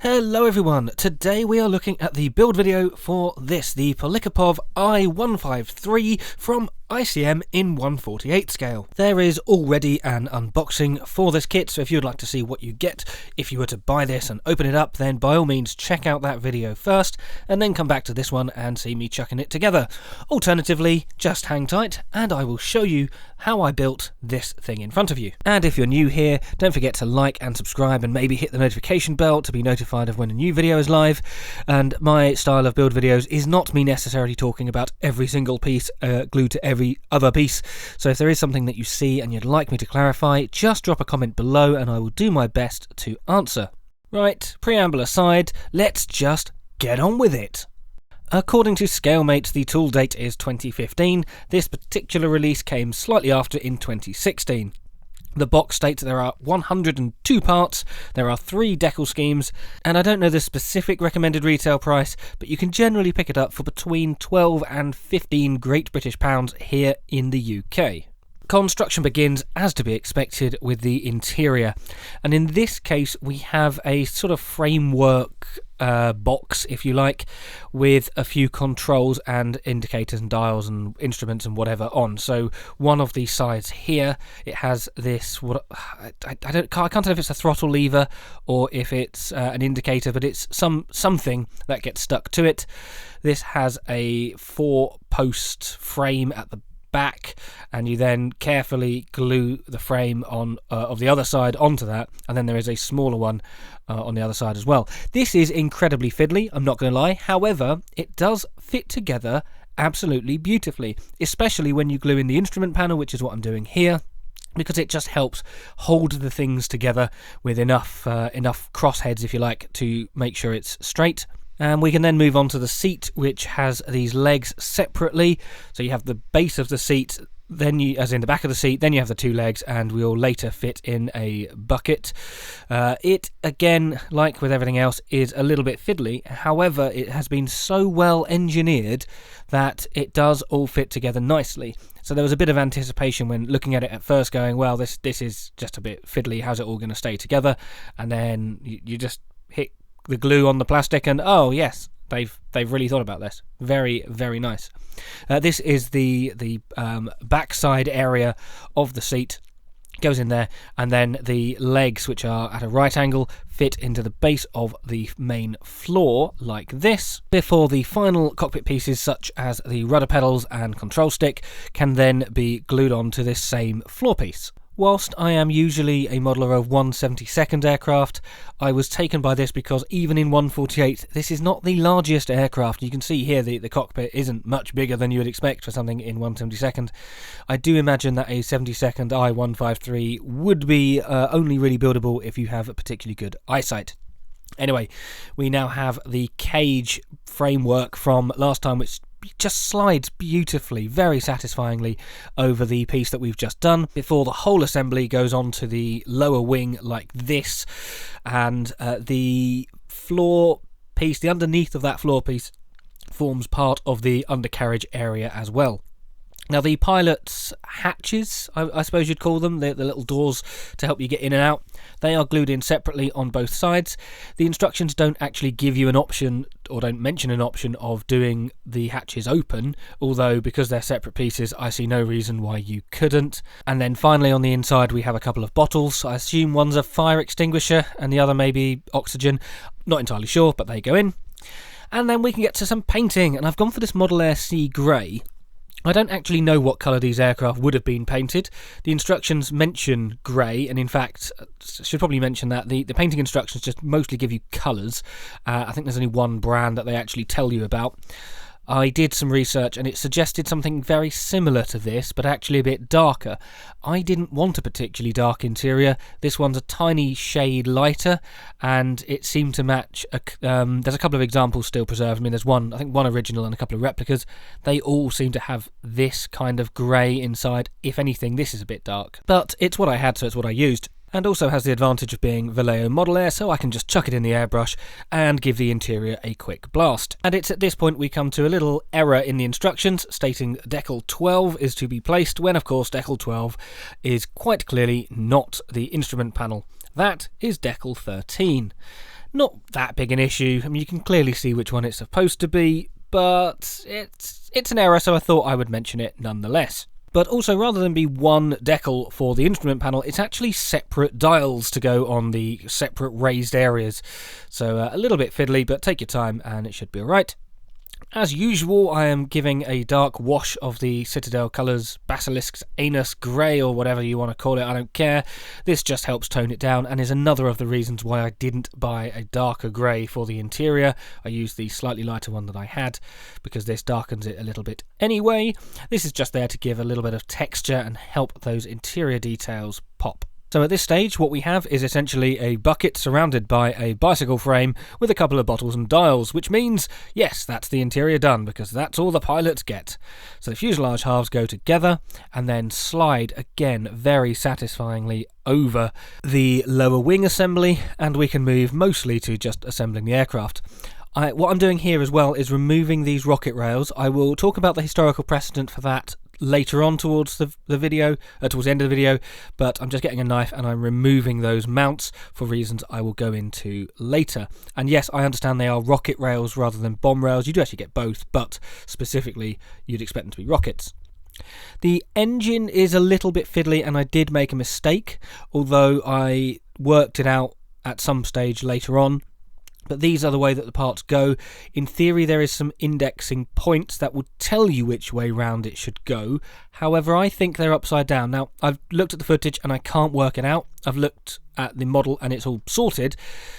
Hello everyone, today we are looking at the build video for this, the Polikarpov I-153 from ICM in 1/48 scale. There is already an unboxing for this kit, so if you'd like to see what you get if you were to buy this and open it up, then by all means check out that video first, and then come back to this one and see me chucking it together. Alternatively, just hang tight and I will show you how I built this thing in front of you. And if you're new here, don't forget to like and subscribe and maybe hit the notification bell to be notified of when a new video is live. And my style of build videos is not me necessarily talking about every single piece glued to every other piece, so if there is something that you see and you'd like me to clarify, just drop a comment below and I will do my best to answer. Right, preamble aside, let's just get on with it. According to ScaleMate, the tool date is 2015. This particular release came slightly after in 2016. The box states there are 102 parts, there are 3 decal schemes, and I don't know the specific recommended retail price, but you can generally pick it up for between 12 and 15 Great British pounds here in the UK. Construction begins, as to be expected, with the interior, and in this case we have a sort of framework box, if you like, with a few controls and indicators and dials and instruments and whatever on. So one of these sides here, it has this, I can't tell if it's a throttle lever or if it's an indicator, but it's something that gets stuck to it. This has a 4-post frame at the back, and you then carefully glue the frame on of the other side onto that, and then there is a smaller one on the other side as well. This is incredibly fiddly, I'm not going to lie. However, it does fit together absolutely beautifully, especially when you glue in the instrument panel, which is what I'm doing here, because it just helps hold the things together with enough crossheads, if you like, to make sure it's straight. And we can then move on to the seat, which has these legs separately. So you have the base of the seat, then as in the back of the seat, then you have the 2 legs, and we'll later fit in a bucket. It, again, like with everything else, is a little bit fiddly. However, it has been so well engineered that it does all fit together nicely. So there was a bit of anticipation when looking at it at first, going, well, this is just a bit fiddly, how's it all going to stay together? And then you just hit the glue on the plastic and oh yes, they've really thought about this. Very, very nice. This is the backside area of the seat, goes in there, and then the legs, which are at a right angle, fit into the base of the main floor like this, before the final cockpit pieces such as the rudder pedals and control stick can then be glued onto this same floor piece. Whilst I am usually a modeller of 1/72 aircraft, I was taken by this because even in 1/48, this is not the largest aircraft. You can see here the cockpit isn't much bigger than you would expect for something in 1/72. I do imagine that a 72nd I-153 would be only really buildable if you have a particularly good eyesight. Anyway, we now have the cage framework from last time, which just slides beautifully, very satisfyingly over the piece that we've just done, before the whole assembly goes on to the lower wing like this, and the floor piece, the underneath of that floor piece, forms part of the undercarriage area as well. Now the pilot's hatches, I suppose you'd call them, the little doors to help you get in and out, they are glued in separately on both sides. The instructions don't actually give you an option, or don't mention an option, of doing the hatches open, although because they're separate pieces I see no reason why you couldn't. And then finally on the inside we have a couple of bottles. I assume one's a fire extinguisher and the other maybe oxygen, not entirely sure, but they go in. And then we can get to some painting, and I've gone for this Model Air Sea Grey. I don't actually know what colour these aircraft would have been painted. The instructions mention grey, and in fact, should probably mention that the painting instructions just mostly give you colours. I think there's only one brand that they actually tell you about. I did some research and it suggested something very similar to this, but actually a bit darker. I didn't want a particularly dark interior. This one's a tiny shade lighter, and it seemed to match. There's a couple of examples still preserved. I mean, there's one, I think one original and a couple of replicas. They all seem to have this kind of grey inside. If anything, this is a bit dark. But it's what I had, so it's what I used. and also has the advantage of being Vallejo Model Air, so I can just chuck it in the airbrush and give the interior a quick blast. And it's at this point we come to a little error in the instructions stating decal 12 is to be placed, when of course decal 12 is quite clearly not the instrument panel. That is decal 13. Not that big an issue. I mean, you can clearly see which one it's supposed to be, but it's an error, so I thought I would mention it nonetheless. But also, rather than be one decal for the instrument panel, it's actually separate dials to go on the separate raised areas. So a little bit fiddly, but take your time and it should be alright. As usual, I am giving a dark wash of the Citadel colours, Basilisk's Anus Grey, or whatever you want to call it, I don't care. This just helps tone it down, and is another of the reasons why I didn't buy a darker grey for the interior. I used the slightly lighter one that I had, because this darkens it a little bit anyway. This is just there to give a little bit of texture and help those interior details pop. So at this stage, what we have is essentially a bucket surrounded by a bicycle frame with a couple of bottles and dials, which means, yes, that's the interior done, because that's all the pilots get. So the fuselage halves go together and then slide again very satisfyingly over the lower wing assembly, and we can move mostly to just assembling the aircraft. What I'm doing here as well is removing these rocket rails. I will talk about the historical precedent for that later on towards the video, towards the end of the video, but I'm just getting a knife and I'm removing those mounts for reasons I will go into later. And yes, I understand they are rocket rails rather than bomb rails. You do actually get both, but specifically you'd expect them to be rockets. The engine is a little bit fiddly, and I did make a mistake, although I worked it out at some stage later on. But these are the way that the parts go. In theory, there is some indexing points that will tell you which way round it should go. However, I think they're upside down. Now, I've looked at the footage and I can't work it out. I've looked at the model and it's all sorted.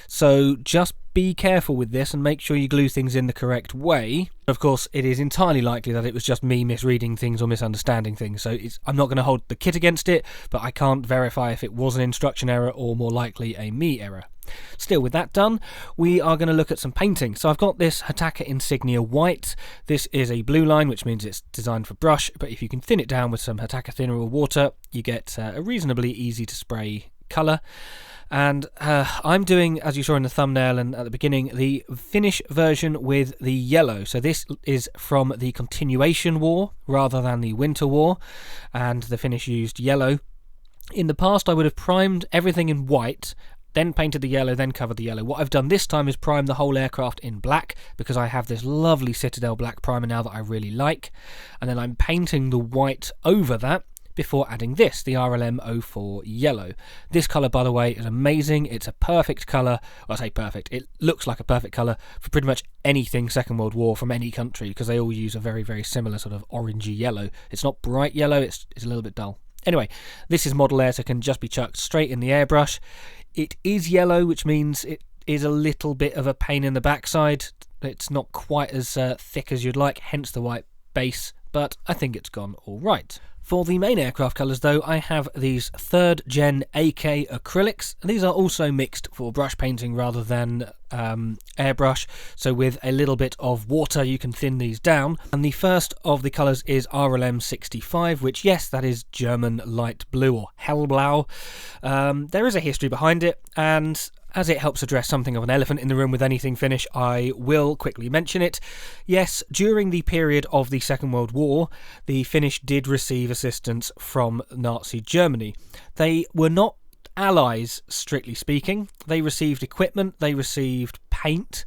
So just be careful with this and make sure you glue things in the correct way. Of course, it is entirely likely that it was just me misreading things or misunderstanding things. So I'm not going to hold the kit against it, but I can't verify if it was an instruction error or more likely a me error. Still, with that done, we are going to look at some painting. So I've got this Hataka Insignia White. This is a blue line, which means it's designed for brush, but if you can thin it down with some Hataka thinner or water, you get a reasonably easy to spray colour. And I'm doing, as you saw in the thumbnail and at the beginning, the Finnish version with the yellow. So this is from the Continuation War rather than the Winter War, and the Finnish used yellow. In the past, I would have primed everything in white, then painted the yellow, then covered the yellow. What I've done this time is prime the whole aircraft in black, because I have this lovely Citadel black primer now that I really like. And then I'm painting the white over that before adding this, the RLM 04 yellow. This colour, by the way, is amazing. It's a perfect colour. Well, I say perfect. It looks like a perfect colour for pretty much anything Second World War from any country, because they all use a very, very similar sort of orangey yellow. It's not bright yellow, it's a little bit dull. Anyway, this is model air, so it can just be chucked straight in the airbrush. It is yellow, which means it is a little bit of a pain in the backside. It's not quite as thick as you'd like, hence the white base, but I think it's gone all right. For the main aircraft colours though, I have these 3rd gen AK acrylics. These are also mixed for brush painting rather than airbrush, so with a little bit of water you can thin these down. And the first of the colours is RLM 65, which, yes, that is German light blue, or hellblau. There is a history behind it, and as it helps address something of an elephant in the room with anything Finnish, I will quickly mention it. Yes, during the period of the Second World War, the Finnish did receive assistance from Nazi Germany. They were not allies, strictly speaking. They received equipment, they received paint.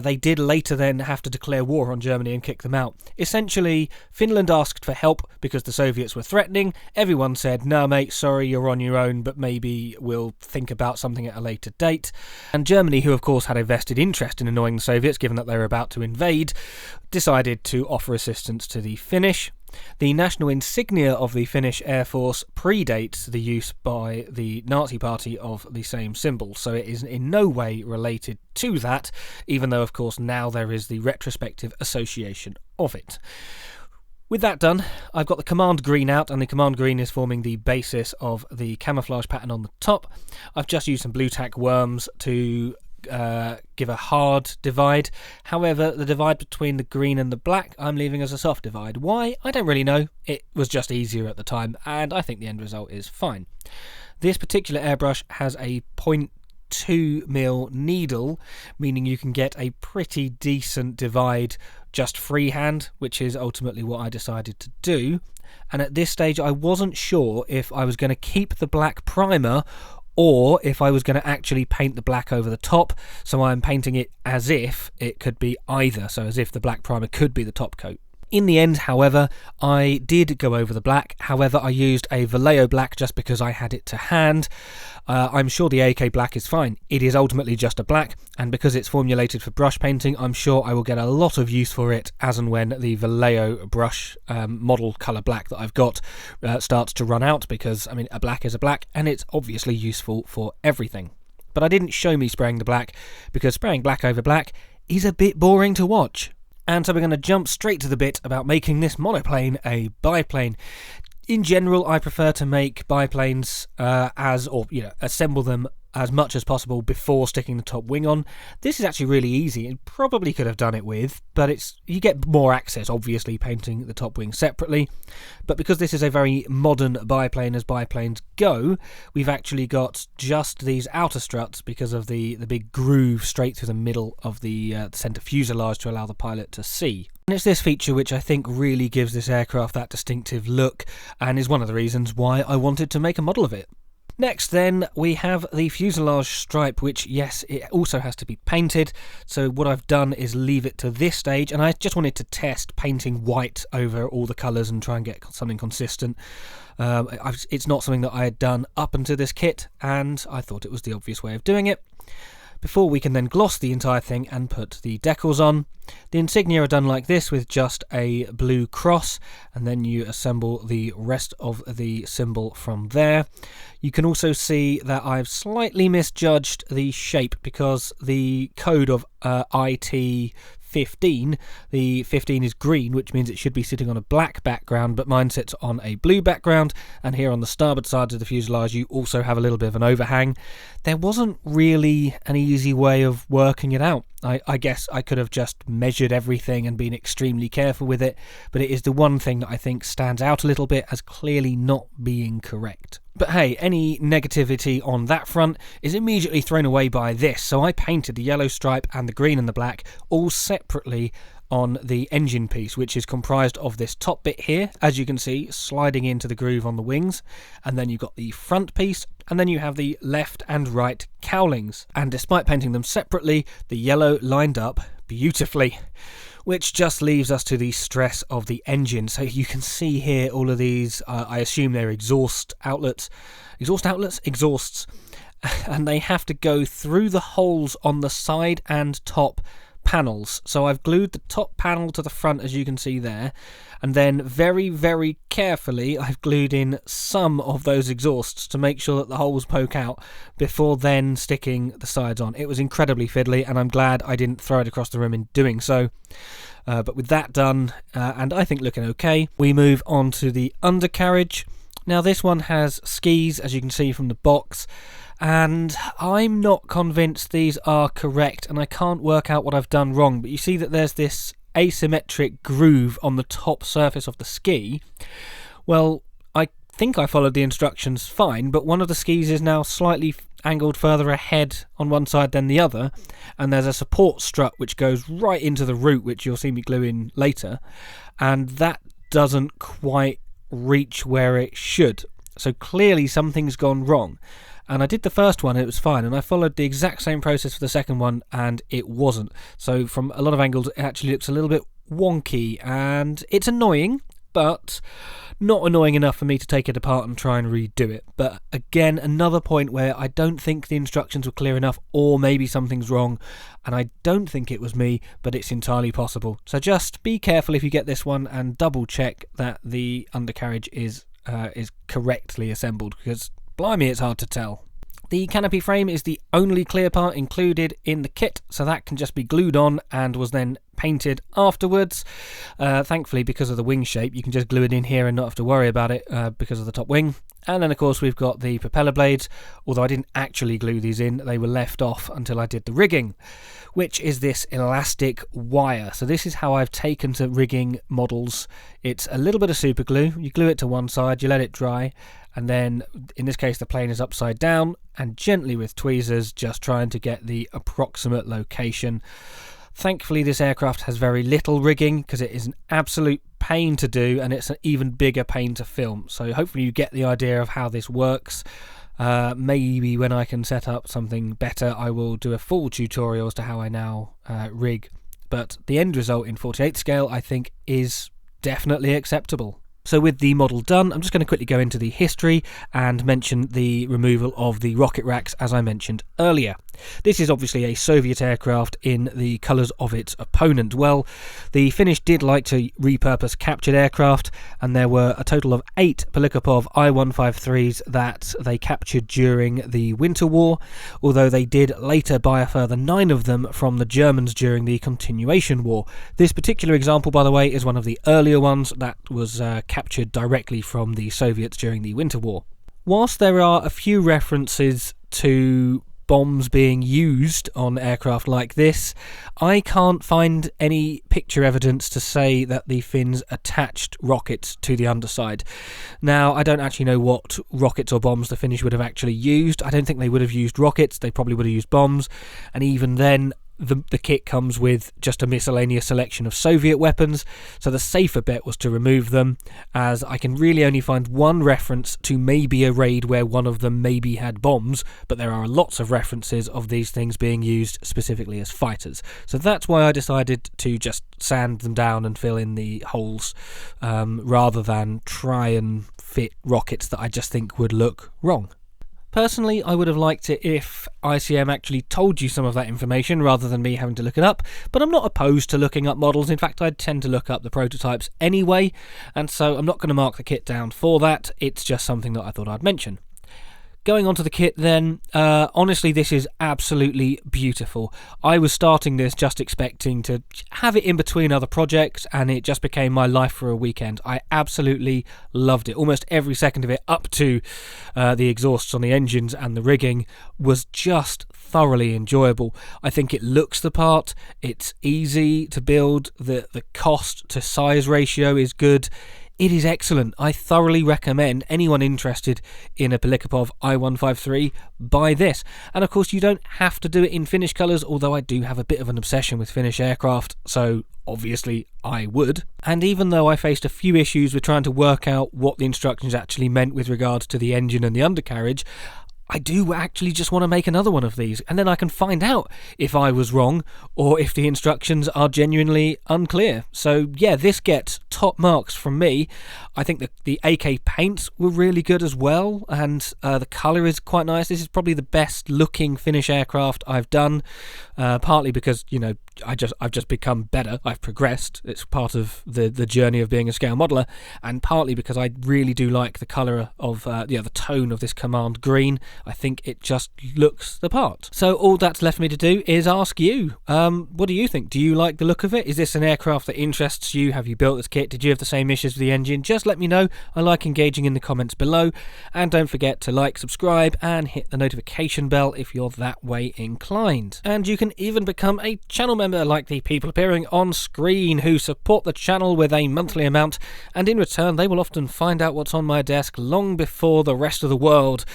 They did later then have to declare war on Germany and kick them out. Essentially, Finland asked for help because the Soviets were threatening. Everyone said, "No, mate, sorry, you're on your own, but maybe we'll think about something at a later date." And Germany, who of course had a vested interest in annoying the Soviets, given that they were about to invade, decided to offer assistance to the Finnish. The national insignia of the Finnish Air Force predates the use by the Nazi Party of the same symbol, so it is in no way related to that, even though, of course, now there is the retrospective association of it. With that done, I've got the command green out, and the command green is forming the basis of the camouflage pattern on the top. I've just used some blue tack worms to give a hard divide. However, the divide between the green and the black I'm leaving as a soft divide. Why? I don't really know. It was just easier at the time, and I think the end result is fine. This particular airbrush has a 0.2mm needle, meaning you can get a pretty decent divide just freehand, which is ultimately what I decided to do. And at this stage I wasn't sure if I was going to keep the black primer or if I was going to actually paint the black over the top, so I'm painting it as if it could be either, so as if the black primer could be the top coat. In the end, however, I did go over the black. However, I used a Vallejo black just because I had it to hand. I'm sure the AK black is fine. It is ultimately just a black, and because it's formulated for brush painting, I'm sure I will get a lot of use for it as and when the Vallejo brush model colour black that I've got starts to run out, because, I mean, a black is a black, and it's obviously useful for everything. But I didn't show me spraying the black, because spraying black over black is a bit boring to watch. And so we're going to jump straight to the bit about making this monoplane a biplane. In general, I prefer to make biplanes assemble them as much as possible before sticking the top wing on. This is actually really easy, and probably could have done it with, but you get more access, obviously, painting the top wing separately. But because this is a very modern biplane as biplanes go, we've actually got just these outer struts because of the big groove straight through the middle of the centre fuselage to allow the pilot to see. And it's this feature which I think really gives this aircraft that distinctive look, and is one of the reasons why I wanted to make a model of it. Next then, we have the fuselage stripe, which, yes, it also has to be painted. So what I've done is leave it to this stage, and I just wanted to test painting white over all the colours and try and get something consistent. It's not something that I had done up until this kit, and I thought it was the obvious way of doing it. Before we can then gloss the entire thing and put the decals on. The insignia are done like this with just a blue cross, and then you assemble the rest of the symbol from there. You can also see that I've slightly misjudged the shape, because the code of IT15, the 15 is green, which means it should be sitting on a black background, but mine sits on a blue background, and here on the starboard side of the fuselage you also have a little bit of an overhang. There wasn't really an easy way of working it out. I guess I could have just measured everything and been extremely careful with it, but it is the one thing that I think stands out a little bit as clearly not being correct. But hey, any negativity on that front is immediately thrown away by this. So I painted the yellow stripe and the green and the black all separately on the engine piece, which is comprised of this top bit here, as you can see, sliding into the groove on the wings, and then you've got the front piece, and then you have the left and right cowlings. And despite painting them separately, the yellow lined up beautifully, which just leaves us to the stress of the engine. So you can see here all of these, I assume they're exhausts, and they have to go through the holes on the side and top panels. So I've glued the top panel to the front, as you can see there, and then very, very carefully I've glued in some of those exhausts to make sure that the holes poke out before then sticking the sides on. It was incredibly fiddly, and I'm glad I didn't throw it across the room in doing so. But with that done, and I think looking okay, we move on to the undercarriage. Now this one has skis, as you can see from the box, and I'm not convinced these are correct, and I can't work out what I've done wrong, but you see that there's this asymmetric groove on the top surface of the ski. Well, I think I followed the instructions fine, but one of the skis is now slightly angled further ahead on one side than the other, and there's a support strut which goes right into the root, which you'll see me glue in later, and that doesn't quite reach where it should. So clearly something's gone wrong. And I did the first one, it was fine, and I followed the exact same process for the second one, and it wasn't. So from a lot of angles it actually looks a little bit wonky, and it's annoying, but not annoying enough for me to take it apart and try and redo it. But again, another point where I don't think the instructions were clear enough, or maybe something's wrong, and I don't think it was me, but it's entirely possible. So just be careful if you get this one, and double check that the undercarriage is correctly assembled, because blimey, it's hard to tell. The canopy frame is the only clear part included in the kit, so that can just be glued on and was then painted afterwards. Thankfully, because of the wing shape, you can just glue it in here and not have to worry about it because of the top wing. And then, of course, we've got the propeller blades, although I didn't actually glue these in. They were left off until I did the rigging, which is this elastic wire. So this is how I've taken to rigging models. It's a little bit of super glue. You glue it to one side, you let it dry, and then, in this case, the plane is upside down, and gently with tweezers, just trying to get the approximate location. Thankfully, this aircraft has very little rigging, because it is an absolute pain to do, and it's an even bigger pain to film. So hopefully you get the idea of how this works. Maybe when I can set up something better, I will do a full tutorial as to how I now rig. But the end result in 48 scale, I think, is definitely acceptable. So with the model done, I'm just going to quickly go into the history and mention the removal of the rocket racks, as I mentioned earlier. This is obviously a Soviet aircraft in the colours of its opponent. Well, the Finnish did like to repurpose captured aircraft, and there were a total of 8 Polikarpov I-153s that they captured during the Winter War, although they did later buy a further 9 of them from the Germans during the Continuation War. This particular example, by the way, is one of the earlier ones that was captured directly from the Soviets during the Winter War. Whilst there are a few references to bombs being used on aircraft like this, I can't find any picture evidence to say that the Finns attached rockets to the underside. Now, I don't actually know what rockets or bombs the Finnish would have actually used. I don't think they would have used rockets, they probably would have used bombs, and even then the kit comes with just a miscellaneous selection of Soviet weapons, so the safer bet was to remove them, as I can really only find one reference to maybe a raid where one of them maybe had bombs, but there are lots of references of these things being used specifically as fighters. So that's why I decided to just sand them down and fill in the holes, rather than try and fit rockets that I just think would look wrong. Personally, I would have liked it if ICM actually told you some of that information rather than me having to look it up, but I'm not opposed to looking up models. In fact, I tend to look up the prototypes anyway, and so I'm not going to mark the kit down for that. It's just something that I thought I'd mention. Going on to the kit then, honestly this is absolutely beautiful. I was starting this just expecting to have it in between other projects, and it just became my life for a weekend. I absolutely loved it. Almost every second of it, up to the exhausts on the engines and the rigging, was just thoroughly enjoyable. I think it looks the part, it's easy to build, the cost to size ratio is good. It is excellent. I thoroughly recommend anyone interested in a Polikarpov I-153 buy this. And of course you don't have to do it in Finnish colours, although I do have a bit of an obsession with Finnish aircraft, so obviously I would. And even though I faced a few issues with trying to work out what the instructions actually meant with regards to the engine and the undercarriage, I do actually just want to make another one of these, and then I can find out if I was wrong or if the instructions are genuinely unclear. So yeah, this gets top marks from me. I think the AK paints were really good as well, and the colour is quite nice. This is probably the best looking Finnish aircraft I've done, partly because, you know, I've just become better. I've progressed. It's part of the journey of being a scale modeller, and partly because I really do like the colour of the tone of this command green. I think it just looks the part. So all that's left me to do is ask you, what do you think? Do you like the look of it? Is this an aircraft that interests you? Have you built this kit? Did you have the same issues with the engine? Just let me know. I like engaging in the comments below, and don't forget to like, subscribe, and hit the notification bell if you're that way inclined. And you can even become a channel member like the people appearing on screen who support the channel with a monthly amount, and in return they will often find out what's on my desk long before the rest of the world,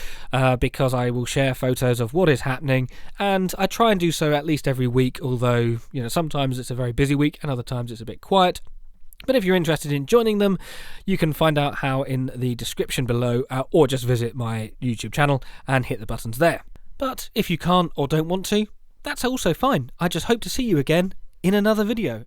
because I will share photos of what is happening, and I try and do so at least every week, although, you know, sometimes it's a very busy week and other times it's a bit quiet. But if you're interested in joining them, you can find out how in the description below, or just visit my YouTube channel and hit the buttons there. But if you can't or don't want to, that's also fine. I just hope to see you again in another video.